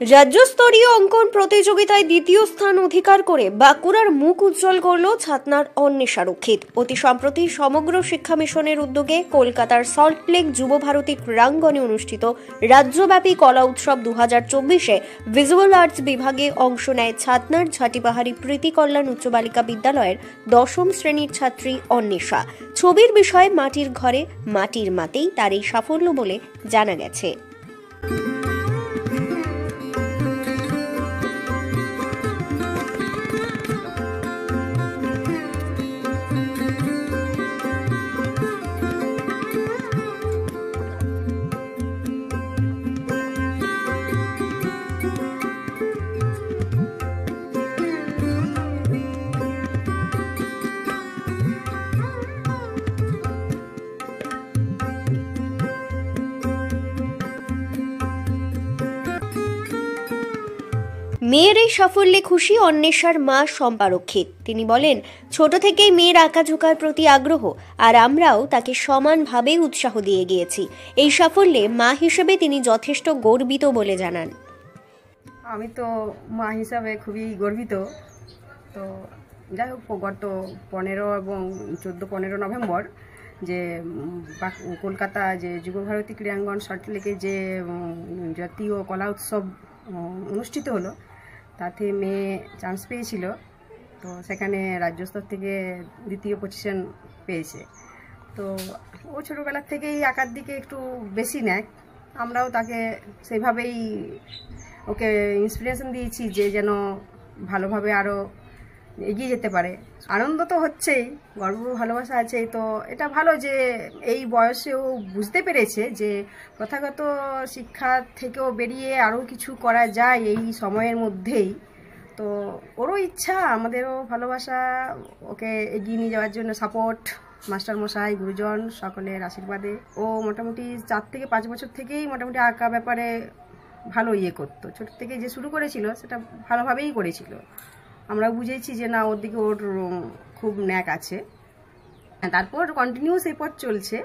রাজ্যস্তরীয় অঙ্কন প্রতিযোগিতায় দ্বিতীয় স্থান অধিকার করে বাঁকুড়ার মুখ উজ্জ্বল করল ছাতনার অন্বেষা রক্ষিত। অতি সম্প্রতি সমগ্র শিক্ষা মিশনের উদ্যোগে কলকাতার সল্টলেক যুব ভারতী ক্রীড়াঙ্গনে অনুষ্ঠিত রাজ্যব্যাপী কলা উৎসব 2024-এ ভিজুয়াল আর্টস বিভাগে অংশ নেয় ছাতনার ঝাটিপাহাড়ি প্রীতি কল্যাণ উচ্চ বালিকা বিদ্যালয়ের 10ম শ্রেণীর ছাত্রী অন্বেষা। ছবির বিষয় মাটির ঘরে মাটির মাতেই তার এই সাফল্য বলে জানা গেছে। মেয়ের এই সাফল্যে খুশি অন্বেষার মা শম্পা রক্ষিত। তিনি বলেন, ছোট থেকেই মেয়ের আঁকাঝোঁকার প্রতি আগ্রহ, আর আমরাও তাকে সমানভাবে উৎসাহ দিয়ে গিয়েছি। এই সাফল্যে মা হিসেবে তিনি যথেষ্ট গর্বিত বলে জানান। আমি তো মা হিসাবে খুবই গর্বিত। তো যাই হোক, গত 15 এবং 14-15 নভেম্বর যে কলকাতা যে যুব ভারতী ক্রীড়াঙ্গন সল্টলেকে যে জাতীয় কলা উৎসব অনুষ্ঠিত হলো, তাতে মেয়ে চান্স পেয়েছিল। তো সেখানে রাজ্য স্তর থেকে দ্বিতীয় পজিশন পেয়েছে। তো ও ছোটোবেলার থেকেই আঁকার দিকে একটু বেশি নেয়। আমরাও তাকে সেভাবেই ওকে ইন্সপিরেশন দিয়েছি যে যেন ভালোভাবে আরও এগিয়ে যেতে পারে। আনন্দ তো হচ্ছেই, গর্ব ভালোবাসা আছেই। তো এটা ভালো যে এই বয়সেও বুঝতে পেরেছে যে প্রথাগত শিক্ষা থেকেও বেরিয়ে আরও কিছু করা যায় এই সময়ের মধ্যেই। তো ওরও ইচ্ছা, আমাদেরও ভালোবাসা, ওকে এগিয়ে নিয়ে যাওয়ার জন্য সাপোর্ট মাস্টারমশাই, গুরুজন সকলের আশীর্বাদে। ও মোটামুটি 4 থেকে 5 বছর থেকেই মোটামুটি আঁকা ব্যাপারে ভালো করতো। ছোট থেকে যে শুরু করেছিল সেটা ভালোভাবেই করেছিল। আমরা বুঝেছি যে না, ওর দিকে ওর খুব ন্যাক আছে। তারপর কন্টিনিউস এই পথ চলছে।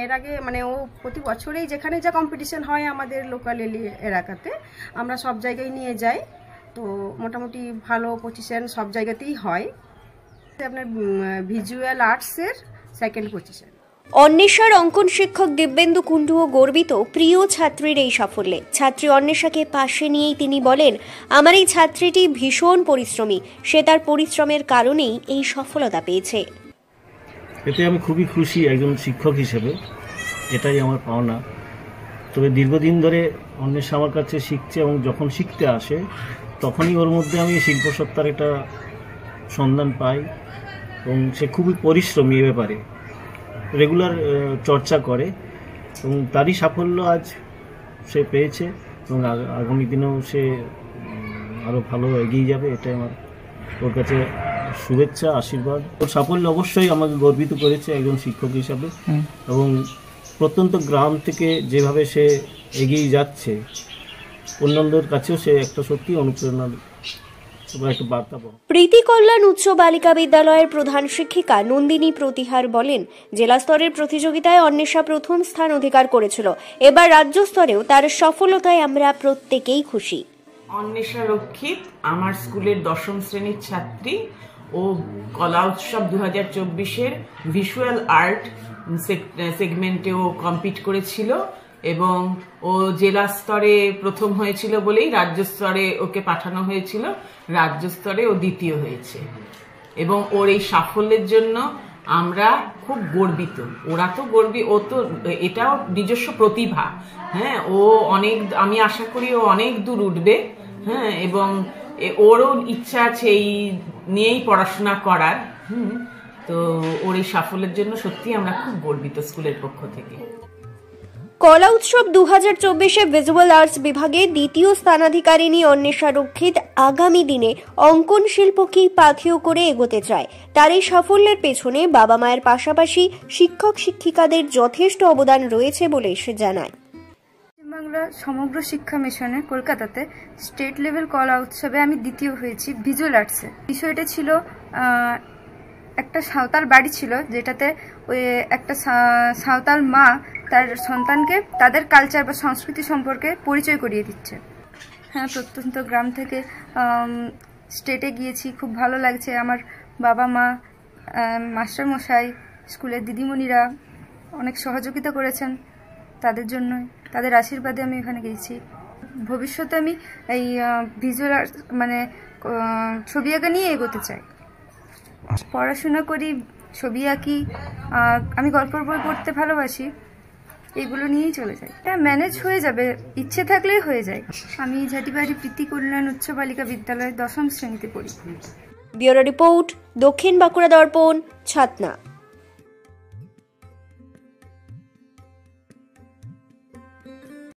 এর আগে ও প্রতি বছরেই যেখানে যা কম্পিটিশন হয় আমাদের লোকাল এলাকাতে আমরা সব জায়গায় নিয়ে যাই। তো মোটামুটি ভালো পজিশন সব জায়গাতেই হয়। আপনার ভিজুয়াল আর্টসের 2nd পজিশন। অন্বেষার অঙ্কন শিক্ষক দিব্যেন্দু কুণ্ডুও গর্বিত প্রিয় ছাত্রীর এই সাফল্যে। ছাত্রী অন্বেষাকে পাশে নিয়েই তিনি বলেন, আমার এই ছাত্রীটি ভীষণ পরিশ্রমী, সে তার পরিশ্রমের কারণেই এই সফলতা পেয়েছে। এতে আমি খুবই খুশি একজন শিক্ষক হিসেবে, এটাই আমার পাওনা। তবে দীর্ঘদিন ধরে অন্বেষা আমার কাছে শিখছে এবং যখন শিখতে আসে তখনই ওর মধ্যে আমি শিল্পসত্তার একটা সন্ধান পাই এবং সে খুবই পরিশ্রমী, এ ব্যাপারে রেগুলার চর্চা করে এবং তারই সাফল্য আজ সে পেয়েছে এবং আগামী দিনেও সে আরও ভালো এগিয়ে যাবে। এটাই আমার ওর কাছে শুভেচ্ছা, আশীর্বাদ। ওর সাফল্য অবশ্যই আমাকে গর্বিত করেছে একজন শিক্ষক হিসাবে এবং প্রত্যন্ত গ্রাম থেকে যেভাবে সে এগিয়ে যাচ্ছে অন্যদের কাছেও সে একটা সত্যি অনুপ্রেরণার একটা বার্তা। প্রীতি কল্যাণ উচ্চ বালিকা বিদ্যালয়ের প্রধান শিক্ষিকা নন্দিনী প্রতিহার বলেন, জেলা স্তরের প্রতিযোগিতায় অন্বেষা 1ম স্থান অধিকার করেছিল। এবার রাজ্য স্তরেও তার সফলতায় আমরা প্রত্যেকেই খুশি। অন্বেষা রক্ষিত আমার স্কুলের 10ম শ্রেণীর ছাত্রী। ও কলা উৎসব 2024-এর ভিজুয়াল আর্ট সেগমেন্টেও কম্পিট করেছিল এবং ও জেলা স্তরে প্রথম হয়েছিল বলেই রাজ্য স্তরে ওকে পাঠানো হয়েছিল। রাজ্য স্তরে ও দ্বিতীয় হয়েছে এবং ওর এই সাফল্যের জন্য আমরা খুব গর্বিত। ওরা তো ও তো এটাও নিজস্ব প্রতিভা। হ্যাঁ, ও অনেক, আমি আশা করি ও অনেক দূর উঠবে। হ্যাঁ, এবং ওরও ইচ্ছা আছে এই নিয়েই পড়াশোনা করার। তো ওর এই সাফল্যের জন্য সত্যি আমরা খুব গর্বিত স্কুলের পক্ষ থেকে। কলা উৎসব 2024-এ ভিজুয়াল আর্টস বিভাগে দ্বিতীয় স্থানাধিকারিণী অন্বেষা রক্ষিত আগামী দিনে অঙ্কন শিল্পকেই পাথেয় করে এগোতে চায়। তার এই সাফল্যের পেছনে বাবা মায়ের পাশাপাশি শিক্ষক শিক্ষিকাদের যথেষ্ট অবদান রয়েছে বলে সে জানায়। বাংলা সমগ্র শিক্ষা মিশনে কলকাতাতে স্টেট লেভেল কলা উৎসবে আমি দ্বিতীয় হয়েছি ভিজুয়াল আর্টসে। বিষয়টা ছিল একটা সাঁওতাল বাড়ি ছিল, যেটাতে ওই একটা সাঁওতাল মা তার সন্তানকে তাদের কালচার বা সংস্কৃতি সম্পর্কে পরিচয় করিয়ে দিচ্ছে। হ্যাঁ, প্রত্যন্ত গ্রাম থেকে স্টেটে গিয়েছি, খুব ভালো লাগছে। আমার বাবা মা, মাস্টার মশাই, স্কুলের দিদিমণিরা অনেক সহযোগিতা করেছেন, তাদের জন্য, তাদের আশীর্বাদে আমি এখানে গিয়েছি। ভবিষ্যতে আমি এই ভিজুয়াল আর্ট মানে ছবি আঁকা নিয়ে এগোতে চাই। পড়াশোনা করি, ছবি আঁকি, আমি গল্পের বই পড়তে ভালোবাসি, এগুলো নিয়েই চলে যাই। এটা ম্যানেজ হয়ে যাবে, ইচ্ছে থাকলেই হয়ে যায়। আমি ঝাটিবাড়ি প্রীতি কল্যাণ উচ্চ বালিকা বিদ্যালয়ে 10ম শ্রেণীতে পড়ি। ব্যুরো রিপোর্ট, দক্ষিণ বাঁকুড়া দর্পণ, ছাতনা।